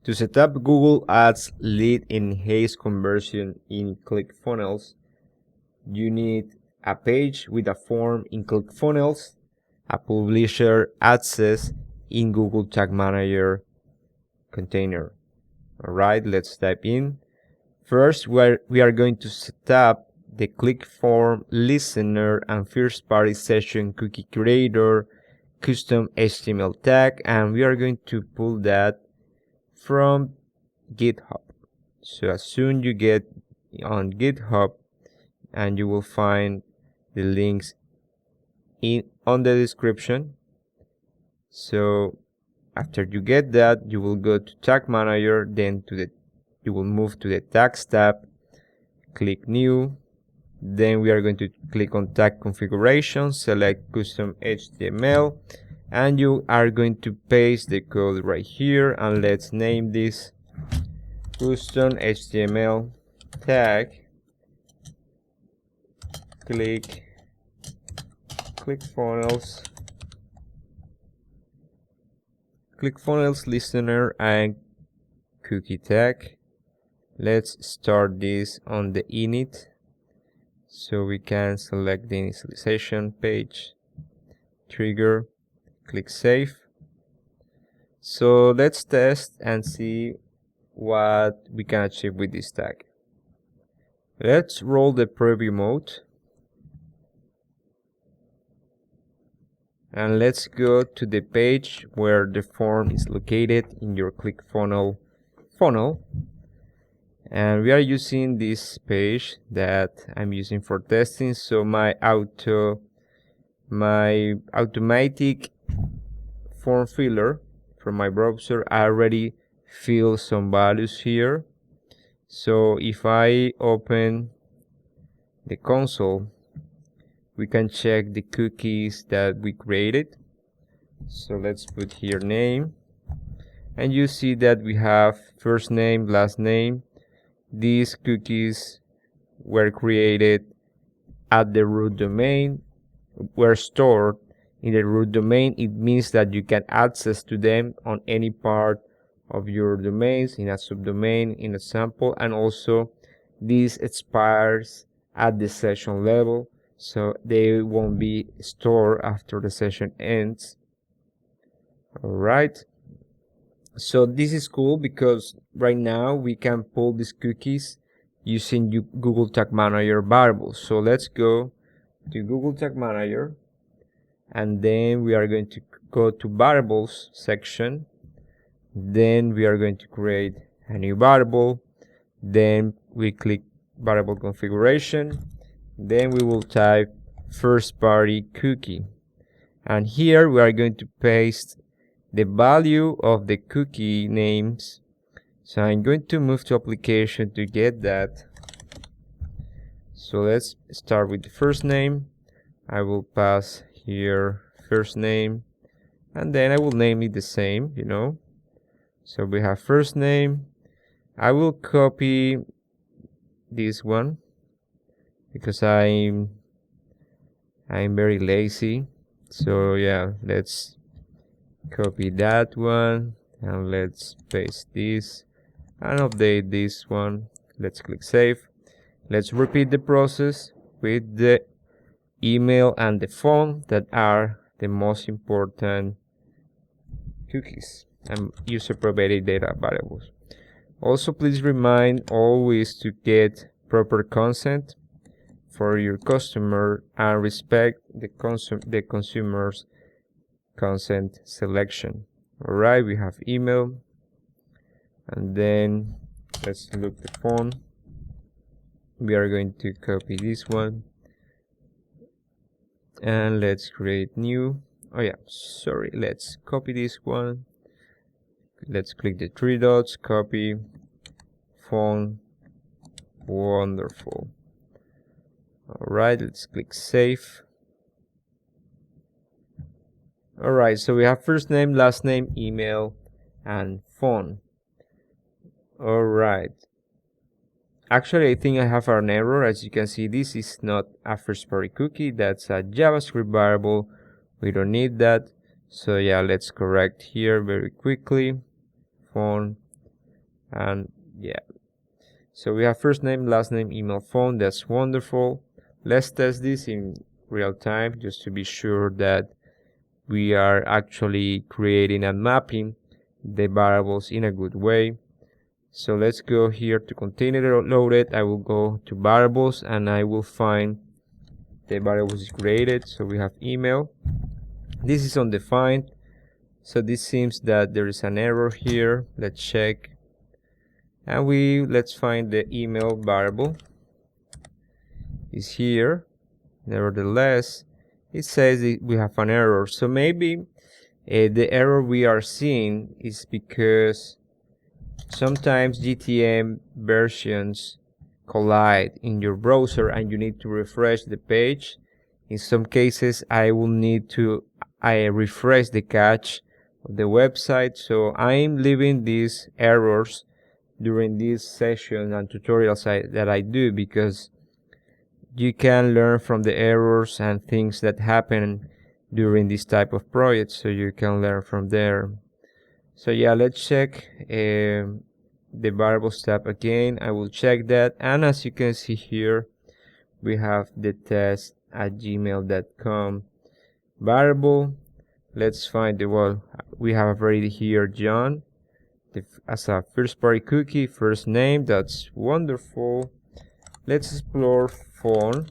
To set up Google Ads lead enhanced conversion in ClickFunnels, you need a page with a form in ClickFunnels, a publisher access in Google Tag Manager container. Alright, let's type in. First, we are going to set up the ClickForm listener and first-party session cookie creator custom HTML tag, and we are going to pull that from GitHub. So as soon you get on GitHub, and you will find the links on the description. So after you get that, you will go to Tag Manager, then you will move to the Tags tab, click New. Then we are going to click on Tag Configuration, select Custom HTML, and you are going to paste the code right here, and let's name this Custom HTML tag ClickFunnels listener and cookie tag. Let's start this on the init, so we can select the initialization page, trigger, click save. So let's test and see what we can achieve with this tag. Let's roll the preview mode, and let's go to the page where the form is located in your ClickFunnels funnel. And we are using this page that I'm using for testing. So my automatic form filler from my browser, I already fill some values here. So if I open the console, we can check the cookies that we created. So let's put here name, and you see that we have first name, last name. These cookies were created at the root domain, were stored in the root domain. It means that you can access to them on any part of your domains, in a subdomain, in a sample, and also this expires at the session level, so they won't be stored after the session ends. Alright, so this is cool because right now we can pull these cookies using Google Tag Manager variables. So let's go to Google Tag Manager, and then we are going to go to variables section. Then we are going to create a new variable. Then we click variable configuration. Then we will type first party cookie, and here we are going to paste the value of the cookie names. So I'm going to move to application to get that. So let's start with the first name. I will pass here first name, and then I will name it the same, So we have first name. I will copy this one because I'm very lazy. So yeah, let's copy that one, and let's paste this and update this one. Let's click save. Let's repeat the process with the email and the phone that are the most important cookies and user provided data variables. Also, please remind always to get proper consent for your customer and respect the consumer's consent selection. Alright, we have email, and then let's look the phone. We are going to copy this one, and let's create new. Let's copy this one. Let's click the three dots, copy, phone. Wonderful. Alright, let's click save. Alright, so we have first name, last name, email, and phone. Alright. Actually, I think I have an error. As you can see, this is not a first party cookie. That's a JavaScript variable. We don't need that. So yeah, let's correct here very quickly. Phone, And yeah, so we have first name, last name, email, phone. That's wonderful. Let's test this in real time just to be sure that we are actually creating and mapping the variables in a good way. So let's go here to container loaded. I will go to variables and I will find the variables is created. So we have email. This is undefined. So this seems that there is an error here. Let's check. And let's find the email variable is here. Nevertheless, it says we have an error. So maybe the error we are seeing is because sometimes GTM versions collide in your browser and you need to refresh the page. In some cases, I will need to refresh the cache of the website. So I'm leaving these errors during this session and tutorials that I do, because you can learn from the errors and things that happen during this type of projects, so you can learn from there. So yeah, let's check the variables tab again. I will check that, and as you can see here, we have the test@gmail.com variable. Let's find we have already here John as a first party cookie, first name. That's wonderful. Let's explore phone.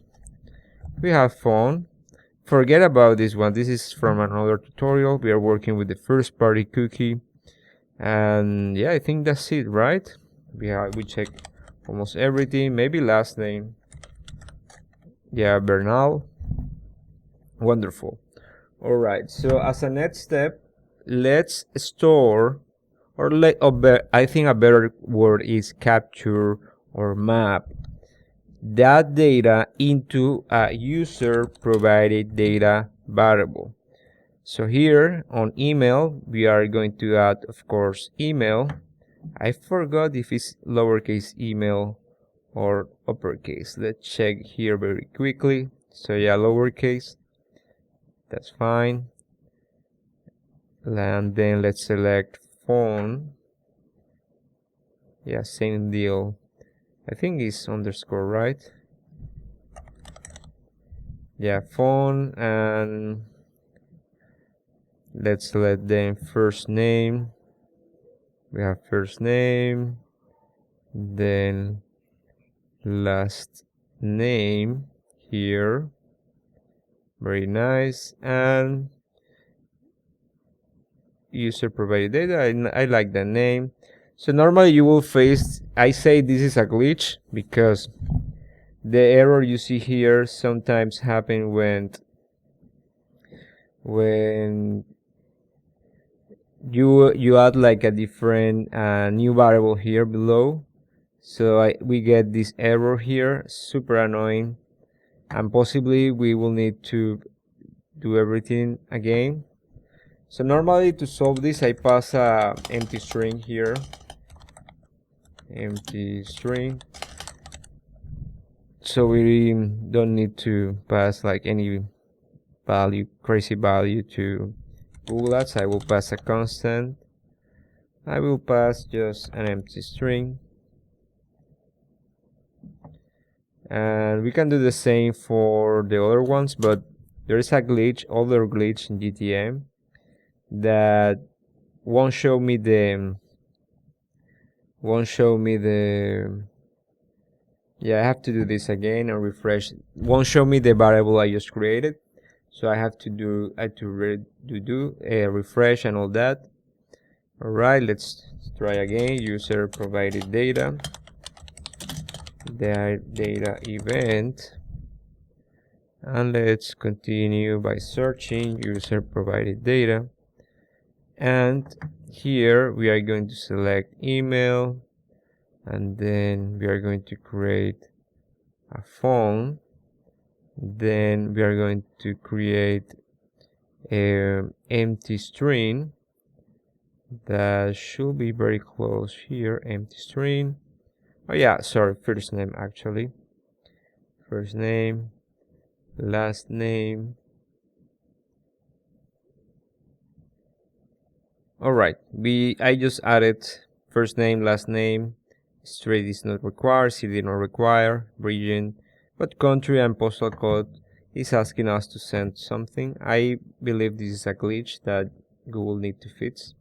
We have phone. Forget about this one. This is from another tutorial. We are working with the first party cookie. And yeah, I think that's it, right? We check almost everything. Maybe last name. Yeah, Bernal. Wonderful. All right. So as a next step, let's store, or I think a better word is capture or map that data into a user provided data variable. So here on email, we are going to add, of course, email. I forgot if it's lowercase email or uppercase. Let's check here very quickly. So yeah, lowercase. That's fine. And then let's select phone. Yeah, same deal. I think it's underscore, right? Yeah, phone, and let's select then first name. We have first name, then last name here. Very nice. And user provided data. I like the name. So normally you will face, I say this is a glitch because the error you see here sometimes happen when you add like a different new variable here below. So we get this error here, super annoying, and possibly we will need to do everything again. So normally to solve this, I pass a empty string here, empty string. So we don't need to pass like any value, crazy value to Google Ads. I will pass a constant. I will pass just an empty string. And we can do the same for the other ones, but there is a other glitch in GTM that won't show me the yeah, I have to do this again and refresh. Won't show me the variable I just created, so I have to do refresh and all that. All right, let's try again. User provided data, the data event, and let's continue by searching user provided data. And here we are going to select email, and then we are going to create a phone. Then we are going to create an empty string that should be very close here. Empty string. Oh yeah, sorry, first name actually. First name, last name. All right, I just added First name, last name, state is not required, city not required, region, but country and postal code is asking us to send something. I believe this is a glitch that Google need to fix.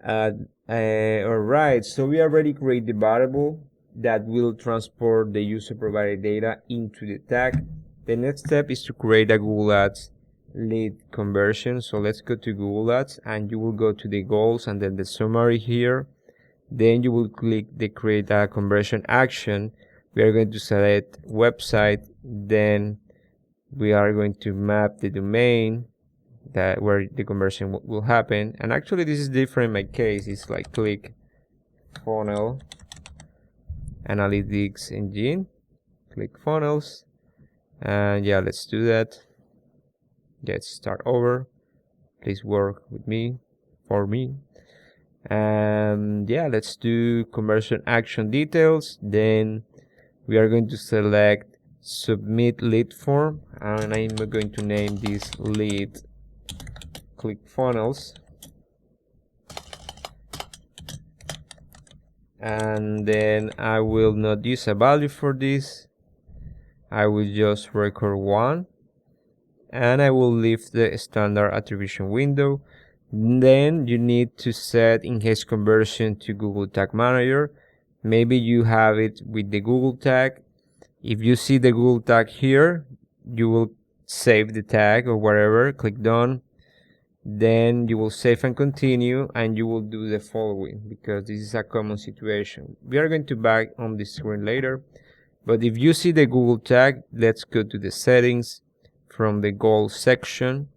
Alright, so we already create the variable that will transport the user provided data into the tag. The next step is to create a Google Ads lead conversion. So let's go to Google Ads, and you will go to the goals and then the summary here. Then you will click the create a conversion action. We are going to select website, then we are going to map the domain that where the conversion will happen. And actually this is different in my case. It's like ClickFunnels analytics engine, ClickFunnels, and yeah, let's do that. Let's start over. Please work with me, for me. And yeah, let's do conversion action details. Then we are going to select submit lead form, and I'm going to name this lead ClickFunnels, and then I will not use a value for this. I will just record one, and I will leave the standard attribution window. Then you need to set enhanced conversion to Google Tag Manager. Maybe you have it with the Google tag. If you see the Google tag here, you will save the tag or whatever, click done. Then you will save and continue, and you will do the following, because this is a common situation. We are going to back on the screen later, but if you see the Google tag, let's go to the settings from the goals section.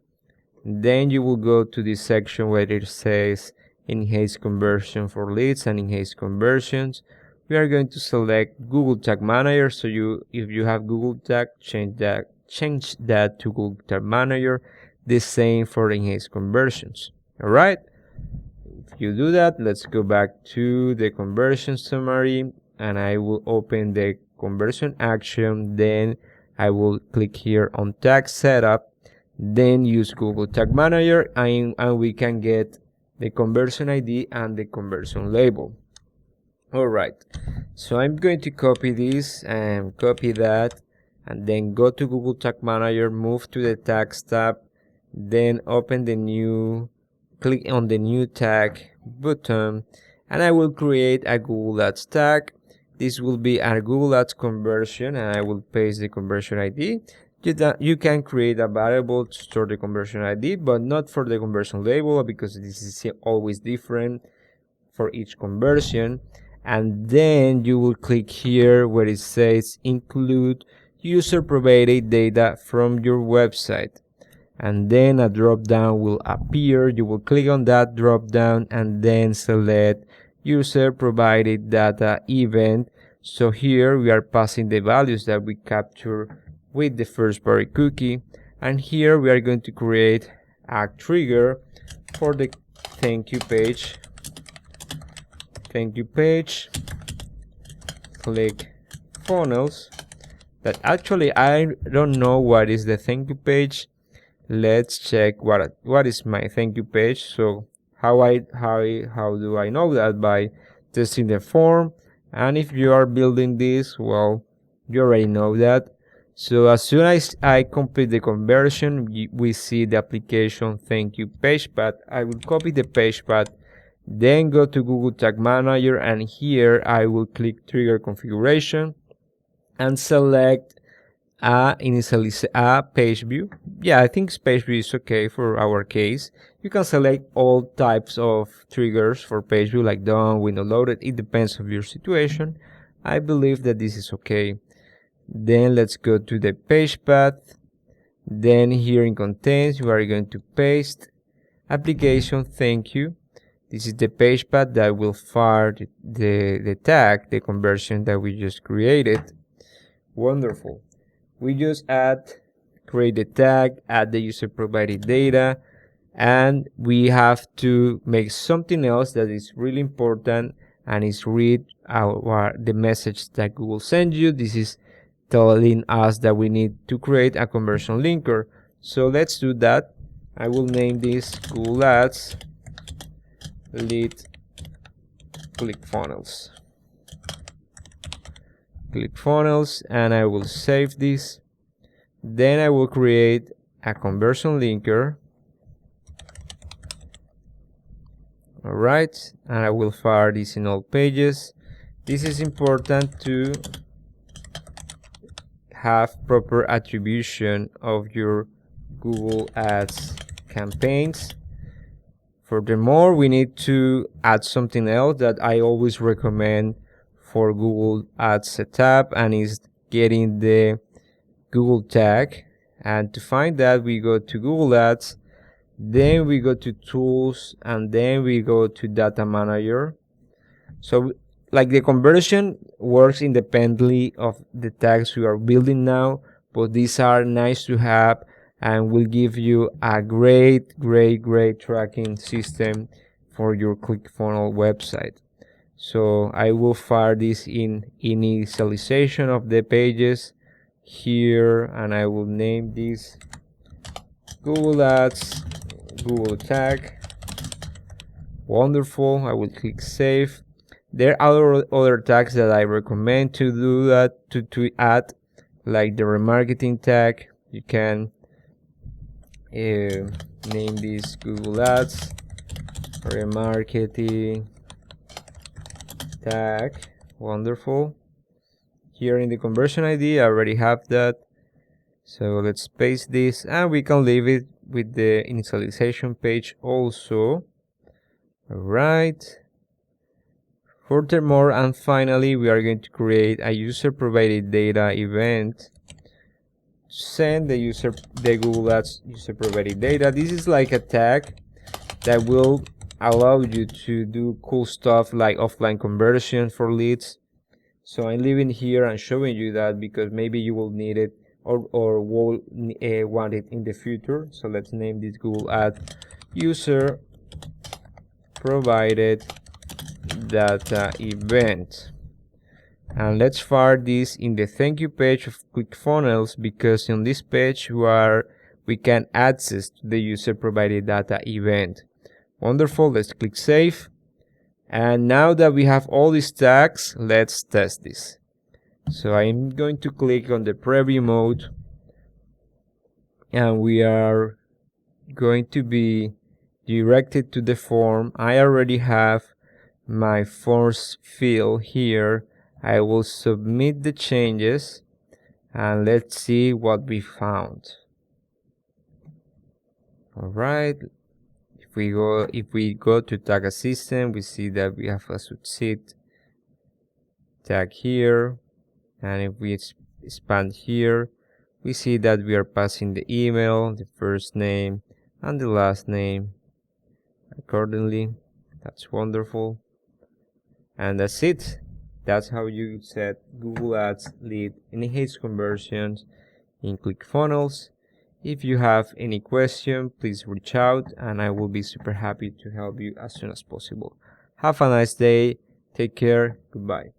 Then you will go to this section where it says enhance conversion for leads and enhance conversions. We are going to select Google Tag Manager. So if you have Google Tag, change that to Google Tag Manager. The same for enhanced conversions. All right. If you do that, let's go back to the conversion summary, and I will open the conversion action. Then I will click here on tag setup, then use Google Tag Manager, and we can get the conversion ID and the conversion label. All right, so I'm going to copy this and copy that, and then go to Google Tag Manager, move to the tags tab, then open the new, click on the new tag button, and I will create a Google Ads tag. This will be a Google Ads conversion, and I will paste the conversion ID. You can create a variable to store the conversion ID, but not for the conversion label, because this is always different for each conversion. And then you will click here where it says include user provided data from your website, and then a drop down will appear. You will click on that drop down and then select user provided data event. So here we are passing the values that we capture with the first party cookie, and here we are going to create a trigger for the thank you page. ClickFunnels. That actually I don't know what is the thank you page. Let's check what is my thank you page. So how do I know that? By testing the form. And if you are building this, well, you already know that. So as soon as I complete the conversion, we see the application thank you page path. I will copy the page path, then go to Google Tag Manager, and here I will click trigger configuration and select initialize a page view. Yeah, I think page view is okay for our case. You can select all types of triggers for page view, like done, window loaded. It depends on your situation. I believe that this is okay. Then let's go to the page path. Then here in contents, we are going to paste application thank you. This is the page path that will fire the tag, the conversion that we just created. Wonderful. We just create the tag, add the user provided data, and we have to make something else that is really important, and is read the message that Google sends you. This is telling us that we need to create a conversion linker. So let's do that. I will name this Google Ads lead ClickFunnels. ClickFunnels, and I will save this. Then I will create a conversion linker. Alright, and I will fire this in all pages. This is important to have proper attribution of your Google Ads campaigns. Furthermore, we need to add something else that I always recommend for Google Ads setup, and is getting the Google tag. And to find that, we go to Google Ads, then we go to tools, and then we go to data manager. So like the conversion works independently of the tags we are building now, but these are nice to have and will give you a great tracking system for your ClickFunnels website. So I will fire this in initialization of the pages here, and I will name this Google Ads Google tag. Wonderful. I will click save. There are other tags that I recommend to do that, to add, like the remarketing tag. You can name this Google Ads remarketing tag. Wonderful. Here in the conversion ID, I already have that. So let's paste this, and we can leave it with the initialization page also. Alright. Furthermore, and finally, we are going to create a user provided data event. Send the Google Ads user provided data. This is like a tag that will allow you to do cool stuff like offline conversion for leads. So I'm leaving here and showing you that because maybe you will need it or will want it in the future. So let's name this Google Ads user provided data event, and let's fire this in the thank you page of ClickFunnels, because on this page we can access to the user provided data event. Wonderful. Let's click save, and now that we have all these tags, let's test this. So I'm going to click on the preview mode, and we are going to be directed to the form. I already have my force field here. I will submit the changes, and let's see what we found. Alright, if we go to tag assistant, we see that we have a succeed tag here, and if we expand here, we see that we are passing the email, the first name, and the last name accordingly. That's wonderful. And that's it. That's how you set Google Ads lead enhanced conversions in ClickFunnels. If you have any question, please reach out, and I will be super happy to help you as soon as possible. Have a nice day. Take care. Goodbye.